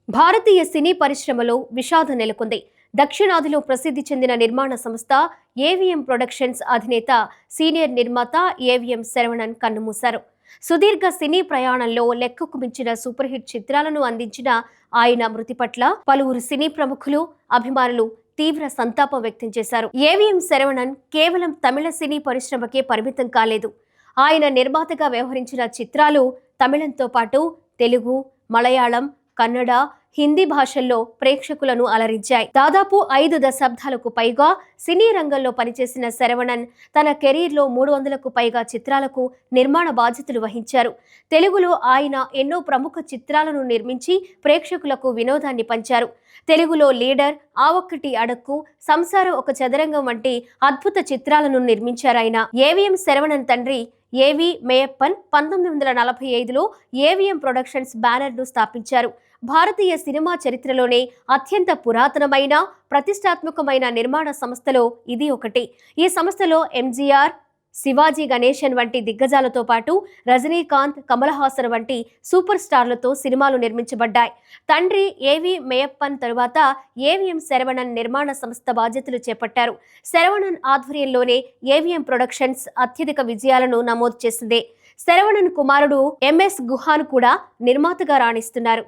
భారతీయ సినీ పరిశ్రమలో విషాదం నెలకొంది. దక్షిణాదిలో ప్రసిద్ధి చెందిన నిర్మాణ సంస్థ ఏవిఎం ప్రొడక్షన్స్ అధినేత సీనియర్ నిర్మాత ఏవిఎం శరవణన్ కన్నుమూశారు. సుదీర్ఘ సినీ ప్రయాణంలో లెక్కకు మించిన సూపర్ హిట్ చిత్రాలను అందించిన ఆయన మృతి పట్ల పలువురు సినీ ప్రముఖులు, అభిమానులు తీవ్ర సంతాపం వ్యక్తం చేశారు. ఏవిఎం శరవణన్ కేవలం తమిళ సినీ పరిశ్రమకే పరిమితం కాలేదు. ఆయన నిర్మాతగా వ్యవహరించిన చిత్రాలు తమిళంతో పాటు తెలుగు, మలయాళం, కన్నడ, హిందీ భాషల్లో ప్రేక్షకులను అలరించాయి. దాదాపు 5 దశాబ్దాలకు పైగా సినీ రంగంలో పనిచేసిన శరవణన్ తన కెరీర్లో 300కు పైగా చిత్రాలకు నిర్మాణ బాధ్యతలు వహించారు. తెలుగులో ఆయన ఎన్నో ప్రముఖ చిత్రాలను నిర్మించి ప్రేక్షకులకు వినోదాన్ని పంచారు. తెలుగులో లీడర్, ఆ ఒక్కటి అడక్కు, సంసారం ఒక చదరంగం వంటి అద్భుత చిత్రాలను నిర్మించారాయన. ఏవిఎం శరవణన్ తండ్రి ఏవి మేయప్పన్ 1945లో ఏవిఎం ప్రొడక్షన్స్ బ్యానర్ను స్థాపించారు. భారతీయ సినిమా చరిత్రలోనే అత్యంత పురాతనమైన, ప్రతిష్టాత్మకమైన నిర్మాణ సంస్థలో ఇది ఒకటి. ఈ సంస్థలో ఎంజీఆర్, శివాజీ గణేశన్ వంటి దిగ్గజాలతో పాటు రజనీకాంత్, కమల్ హాసన్ వంటి సూపర్ స్టార్లతో సినిమాలు నిర్మించబడ్డాయి. తండ్రి ఏవి మేయప్పన్ తరువాత ఏవిఎం శరవణన్ నిర్మాణ సంస్థ బాధ్యతలు చేపట్టారు. శరవణన్ ఆధ్వర్యంలోనే ఏవిఎం ప్రొడక్షన్స్ అత్యధిక విజయాలను నమోదు చేసింది. శరవణన్ కుమారుడు ఎంఎస్ గుహాన్ కూడా నిర్మాతగా రాణిస్తున్నారు.